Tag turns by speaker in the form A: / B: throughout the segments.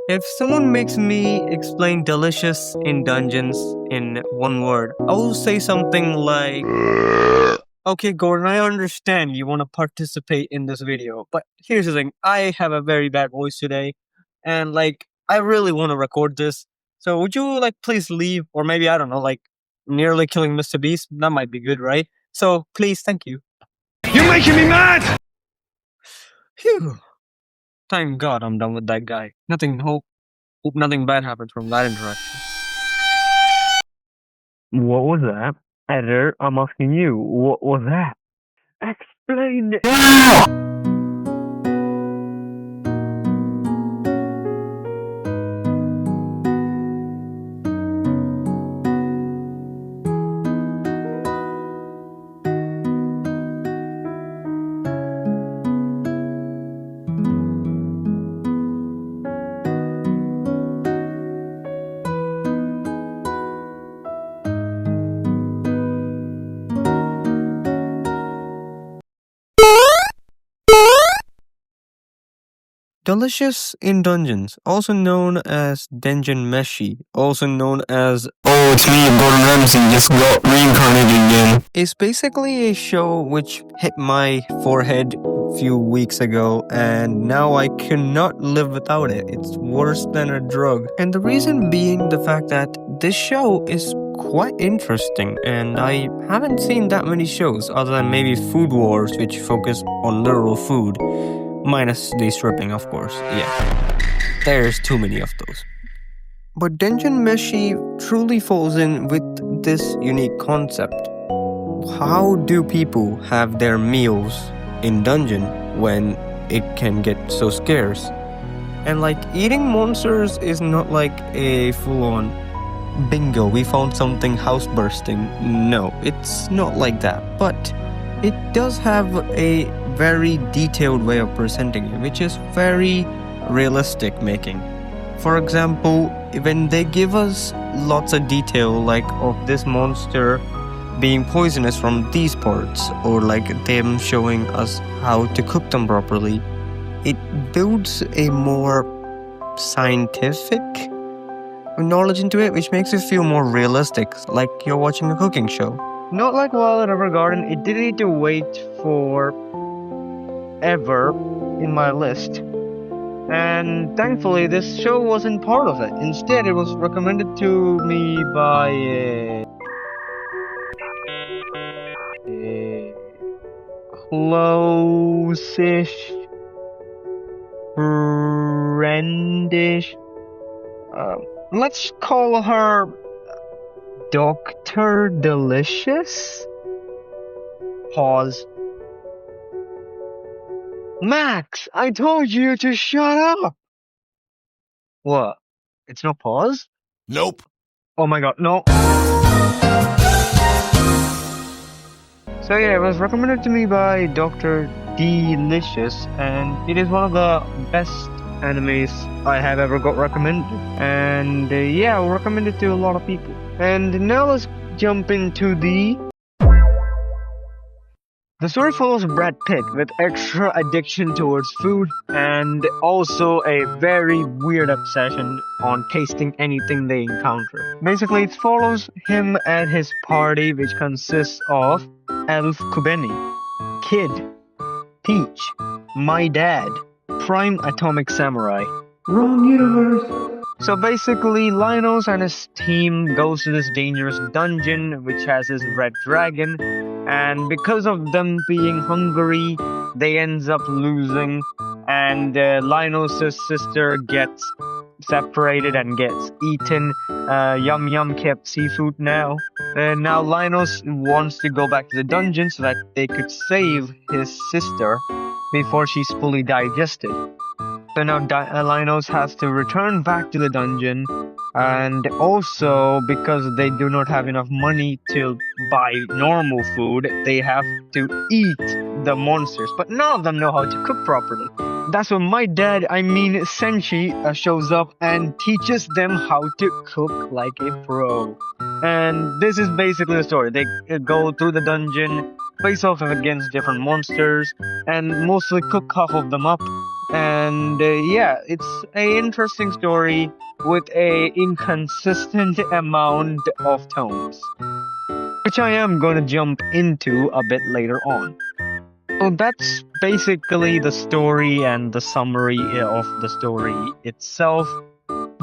A: If someone makes me explain delicious in dungeons in one word, I will say something like, okay, Gordon, I understand you want to participate in this video, but here's the thing. I have a very bad voice today, and I really want to record this. So would you please leave, or maybe I don't know, nearly killing Mr. Beast? That might be good, right? So please, thank you.
B: You're making me mad!
A: Phew. Thank God I'm done with that guy. Hope nothing bad happens from that interaction.
C: What was that? Editor, I'm asking you, what was that? Explain it!
A: Delicious in Dungeons, also known as Dungeon Meshi, also known as "Oh, it's me, Gordon Ramsay, just got reincarnated again," is basically a show which hit my forehead a few weeks ago, and now I cannot live without it. It's worse than a drug. And the reason being the fact that this show is quite interesting, and I haven't seen that many shows other than maybe Food Wars, which focus on literal food. Minus the stripping, of course. Yeah. There's too many of those. But Dungeon Meshi truly falls in with this unique concept. How do people have their meals in dungeon when it can get so scarce? And eating monsters is not like a full-on bingo, we found something house bursting. No, it's not like that. But it does have a very detailed way of presenting it, which is very realistic making. For example, when they give us lots of detail of this monster being poisonous from these parts, or them showing us how to cook them properly, it builds a more scientific knowledge into it, which makes it feel more realistic, like you're watching a cooking show. Not like Violet Evergarden, it didn't need to wait for ever in my list. And thankfully, this show wasn't part of it. Instead, it was recommended to me by a close-ish, friendish, let's call her Dr. Delicious? Pause. Max, I told you to shut up! What? It's not pause?
B: Nope.
A: Oh my god, no. So yeah, it was recommended to me by Dr. Delicious, and it is one of the best animes I have ever got recommended. And yeah, I'll recommend it to a lot of people. And now let's jump into the story follows Brad Pitt with extra addiction towards food and also a very weird obsession on tasting anything they encounter. Basically, it follows him at his party, which consists of Elf Kubeni, Kid, Peach, My Dad, Prime Atomic Samurai. Wrong universe! So basically, Linos and his team goes to this dangerous dungeon which has this red dragon, and because of them being hungry, they ends up losing, and Linos' sister gets separated and gets eaten. Yum Yum kept seafood now. And now Linos wants to go back to the dungeon so that they could save his sister before she's fully digested. So now Linos has to return back to the dungeon, and also because they do not have enough money to buy normal food, they have to eat the monsters, but none of them know how to cook properly. That's when my dad, Senshi, shows up and teaches them how to cook like a pro. And this is basically the story. They go through the dungeon, face off against different monsters, and mostly cook half of them up, And yeah, it's a interesting story with a inconsistent amount of tones, which I am going to jump into a bit later on. So that's basically the story and the summary of the story itself.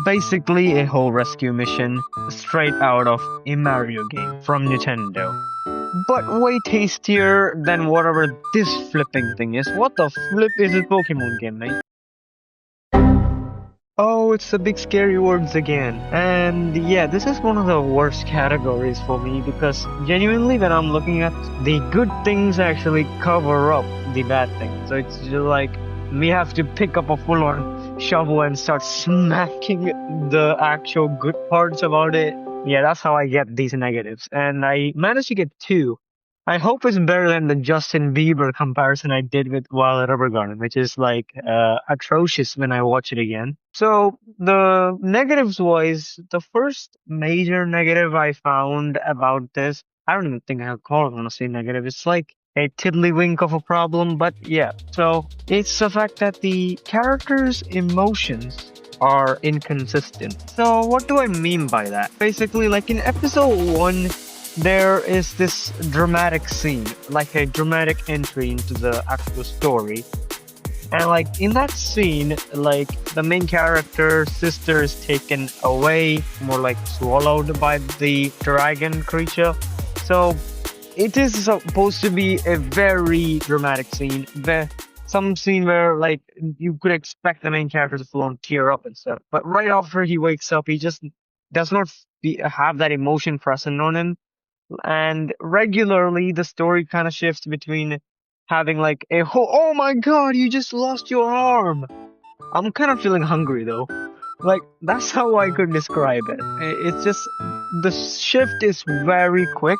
A: Basically, a whole rescue mission straight out of a Mario game from Nintendo. But way tastier than whatever this flipping thing is. What the flip is this Pokemon game, mate? Oh, it's the big scary words again. And yeah, this is one of the worst categories for me because genuinely when I'm looking at the good things actually cover up the bad things. So it's just like we have to pick up a full-on shovel and start smacking the actual good parts about it. Yeah, that's how I get these negatives. And I managed to get two. I hope it's better than the Justin Bieber comparison I did with Violet Evergarden, which is like atrocious when I watch it again. So the negatives wise, the first major negative I found about this, I don't even think I call it honestly negative. It's like a tiddlywink of a problem, but yeah. So it's the fact that the characters' emotions are inconsistent. So what do I mean by that? Basically, like in episode 1, there is this dramatic scene, like a dramatic entry into the actual story. And like in that scene, like the main character's sister is taken away, more like swallowed by the dragon creature. So it is supposed to be a very dramatic scene. Some scene where like you could expect the main character to full on tear up and stuff. But right after he wakes up, he just does not have that emotion present on him. And regularly the story kind of shifts between having like a oh my god, you just lost your arm. I'm kind of feeling hungry though. Like that's how I could describe it. It's just the shift is very quick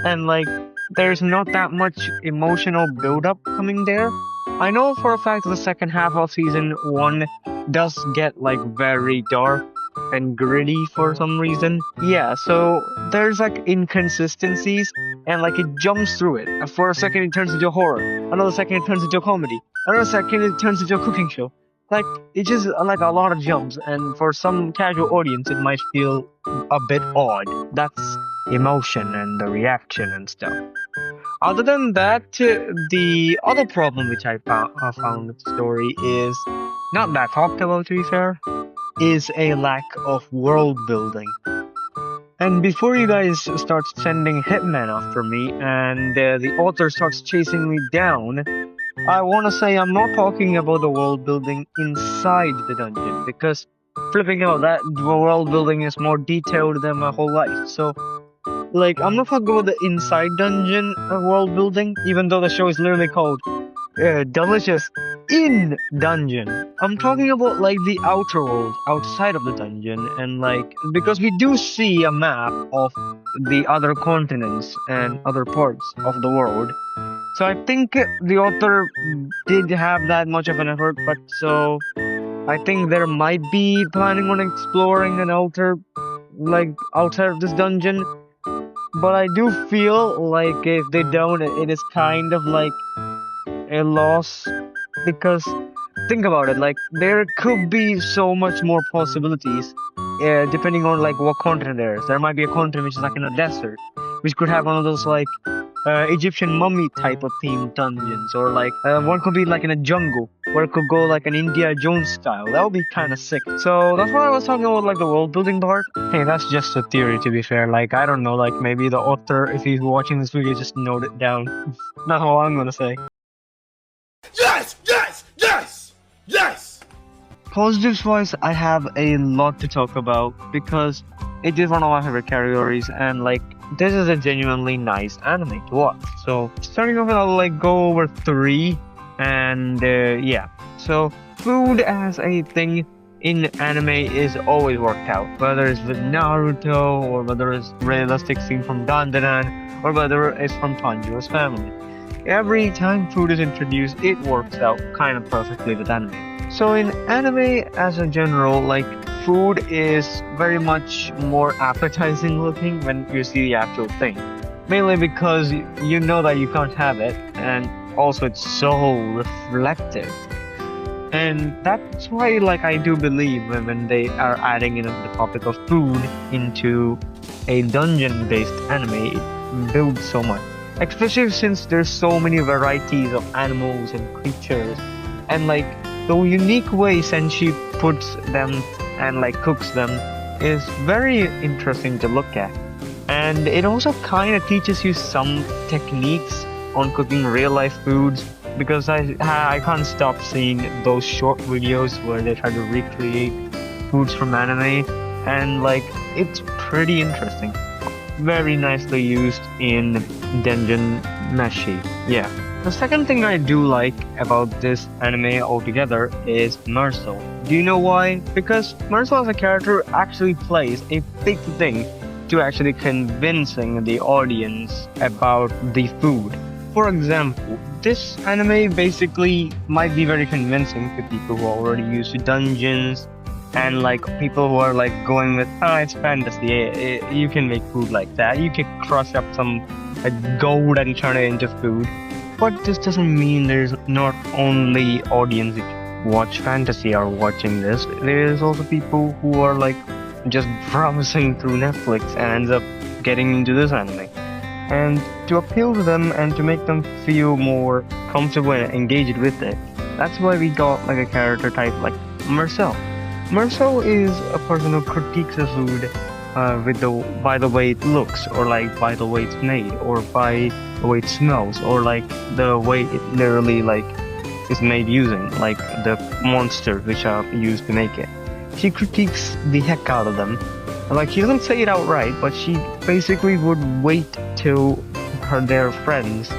A: and like there's not that much emotional build-up coming there. I know for a fact the second half of season 1 does get like very dark and gritty for some reason. Yeah, so there's like inconsistencies and like it jumps through it. For a second it turns into a horror, another second it turns into a comedy, another second it turns into a cooking show. Like it's just like a lot of jumps, and for some casual audience it might feel a bit odd. That's emotion and the reaction and stuff. Other than that, the other problem which I found with the story is not that talked about, to be fair, is a lack of world building. And before you guys start sending hitmen after me and the author starts chasing me down, I want to say I'm not talking about the world building inside the dungeon, because flipping out, that the world building is more detailed than my whole life. So like, I'm not talking about the inside dungeon world building, even though the show is literally called Delicious in Dungeon. I'm talking about like the outer world, outside of the dungeon, and like, because we do see a map of the other continents and other parts of the world. So I think the author did have that much of an effort, but so I think there might be planning on exploring an outer, like outside of this dungeon. But I do feel like if they don't, it is kind of like a loss, because think about it, like there could be so much more possibilities depending on like what continent there is. There might be a continent which is like in a desert, which could have one of those like Egyptian mummy type of themed dungeons, or like one could be like in a jungle where it could go like an Indiana Jones style. That would be kind of sick. So that's why I was talking about like the world building part. Hey, that's just a theory, to be fair. Like I don't know, like maybe the author, if he's watching this video, just note it down. That's all I'm gonna say.
B: Yes! Yes! Yes! Yes!
A: Positives wise, I have a lot to talk about because it is one of my favorite categories, and like this is a genuinely nice anime to watch. So starting off with, I'll like go over 3, and yeah. So food as a thing in anime is always worked out, whether it's with Naruto, or whether it's realistic scene from Dandadan, or whether it's from Tanjiro's family. Every time food is introduced, it works out kind of perfectly with anime. So in anime as a general, like food is very much more appetizing looking when you see the actual thing. Mainly because you know that you can't have it, and also it's so reflective.
C: And that's why, like, I do believe when they are adding in the topic of food into a dungeon-based anime, it builds so much. Especially since there's so many varieties of animals and creatures, and like the unique way Senshi puts them and like cooks them is very interesting to look at. And it also kind of teaches you some techniques on cooking real life foods because I can't stop seeing those short videos where they try to recreate foods from anime, and like it's pretty interesting. Very nicely used in Denjin Meshi. Yeah. The second thing I do like about this anime altogether is Marcel. Do you know why? Because Marcel as a character actually plays a big thing to actually convincing the audience about the food. For example, this anime basically might be very convincing to people who are already used to dungeons and like people who are like going with it's fantasy, you can make food like that, you can crush up some gold and turn it into food. But this doesn't mean there's not only audience that watch fantasy are watching this. There's also people who are like just browsing through Netflix and ends up getting into this anime. And to appeal to them and to make them feel more comfortable and engaged with it, that's why we got like a character type like Marcel. Marcel is a person who critiques a food by the way it looks, or like by the way it's made, or by the way it smells, or like the way it literally like is made using like the monsters which are used to make it. She critiques the heck out of them. Like she doesn't say it outright, but she basically would wait till their friends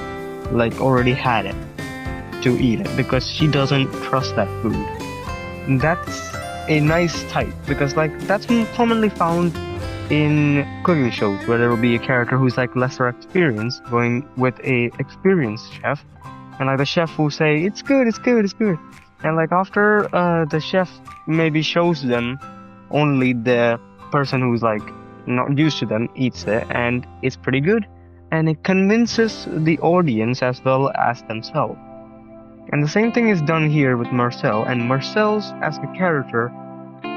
C: like already had it to eat it because she doesn't trust that food. That's a nice type because like that's commonly found in cooking shows where there will be a character who's like lesser experienced going with a experienced chef, and like the chef will say it's good, it's good, it's good, and like after the chef maybe shows them, only the person who's like not used to them eats it and it's pretty good, and it convinces the audience as well as themselves. And the same thing is done here with Marcel, and Marcel's as a character,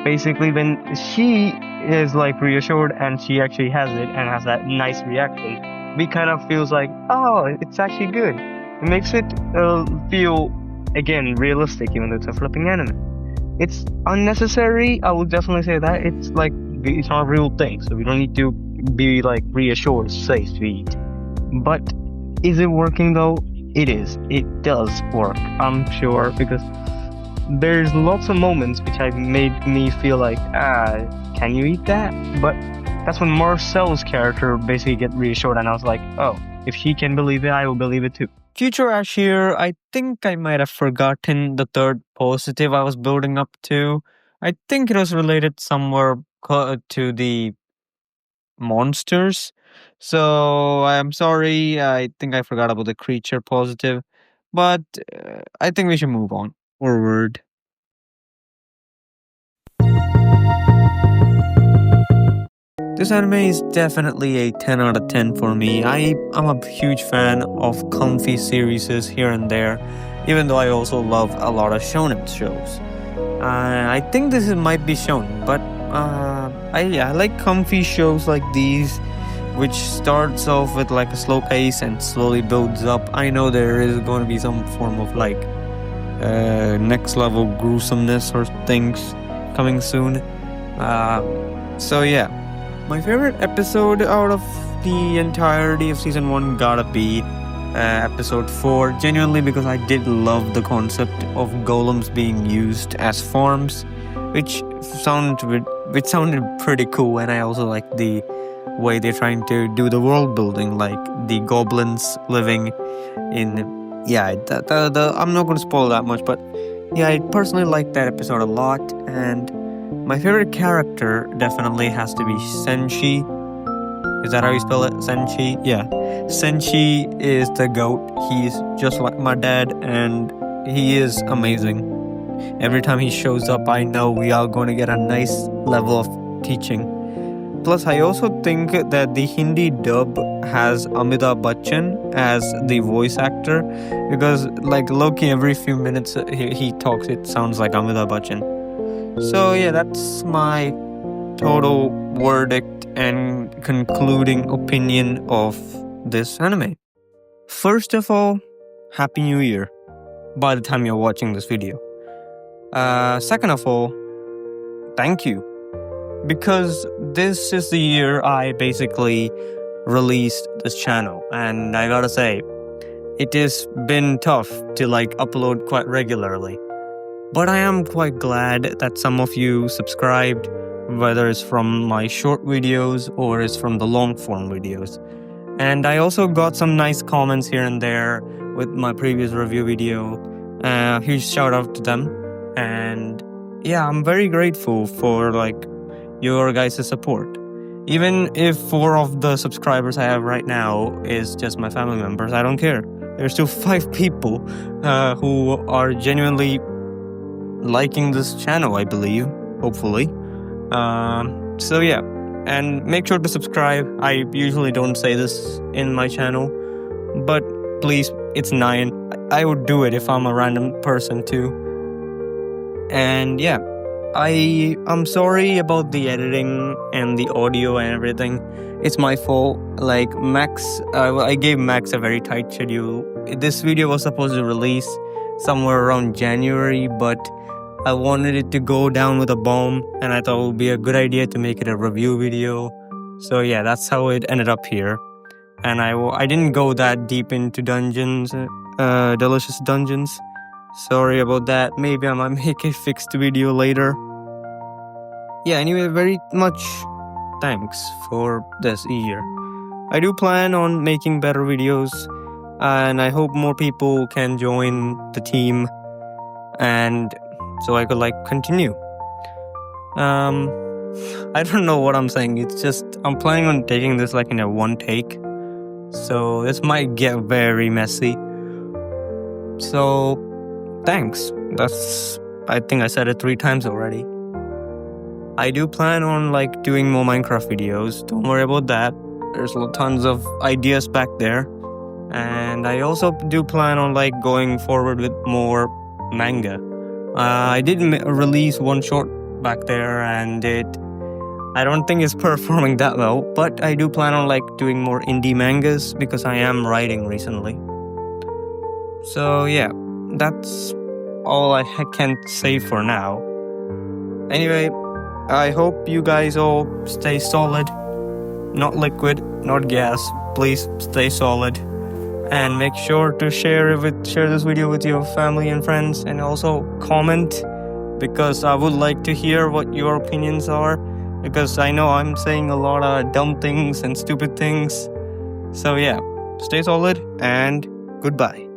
C: basically when she is like reassured and she actually has it and has that nice reaction, we kind of feels like, oh, it's actually good. It makes it feel, again, realistic even though it's a flipping anime. It's unnecessary, I would definitely say that. It's like, it's not a real thing, so we don't need to be like reassured, safe to eat. But is it working though? It is. It does work, I'm sure, because there's lots of moments which have made me feel like, can you eat that? But that's when Marcel's character basically get reassured, and I was like, oh, if she can believe it, I will believe it too.
A: Future Ash here, I think I might have forgotten the third positive I was building up to. I think it was related somewhere to the monsters. So I'm sorry, I think I forgot about the creature positive. But I think we should move on forward. This anime is definitely a 10 out of 10 for me. I'm a huge fan of comfy series here and there, even though I also love a lot of shonen shows. I think might be shonen, but I like comfy shows like these, which starts off with like a slow pace and slowly builds up. I know there is going to be some form of like next level gruesomeness or things coming soon. So yeah. My favorite episode out of the entirety of season 1 gotta be episode 4, genuinely because I did love the concept of golems being used as farms, which sounded pretty cool, and I also like the way they're trying to do the world building, like the goblins living in I'm not going to spoil that much, but yeah, I personally like that episode a lot. And my favorite character definitely has to be Senshi. Is that how you spell it? Senshi? Yeah. Senshi is the goat. He's just like my dad, and he is amazing. Every time he shows up, I know we are going to get a nice level of teaching. Plus, I also think that the Hindi dub has Amitabh Bachchan as the voice actor because, like, Loki, every few minutes he talks, it sounds like Amitabh Bachchan. So, yeah, that's my total verdict and concluding opinion of this anime. First of all, Happy New Year by the time you're watching this video. Second of all, thank you. Because this is the year I basically released this channel, and I gotta say, it has been tough to upload quite regularly. But I am quite glad that some of you subscribed, whether it's from my short videos or it's from the long form videos. And I also got some nice comments here and there with my previous review video. Huge shout out to them. And yeah, I'm very grateful for your guys' support. Even if 4 of the subscribers I have right now is just my family members, I don't care. There's still 5 people who are genuinely liking this channel, I believe, hopefully. So yeah, and make sure to subscribe. I usually don't say this in my channel, but please, it's 9. I would do it if I'm a random person too. And yeah, I'm sorry about the editing and the audio and everything. It's my fault. Max, I gave Max a very tight schedule. This video was supposed to release somewhere around January, but I wanted it to go down with a bomb, and I thought it would be a good idea to make it a review video. So yeah, that's how it ended up here. And I didn't go that deep into dungeons, delicious dungeons. Sorry about that. Maybe I might make a fixed video later. Yeah, anyway, very much thanks for this year. I do plan on making better videos, and I hope more people can join the team, and so I could continue. I don't know what I'm saying. It's just I'm planning on taking this in a one take, so this might get very messy. So thanks. I think I said it 3 times already. I do plan on doing more Minecraft videos. Don't worry about that. There's tons of ideas back there. And I also do plan on going forward with more manga. I did release one short back there, and I don't think it's performing that well, but I do plan on doing more indie mangas because I am writing recently. So yeah, that's all I can say for now. Anyway, I hope you guys all stay solid, not liquid, not gas. Please stay solid. And make sure to share this video with your family and friends, and also comment, because I would like to hear what your opinions are, because I know I'm saying a lot of dumb things and stupid things. So yeah, stay solid and goodbye.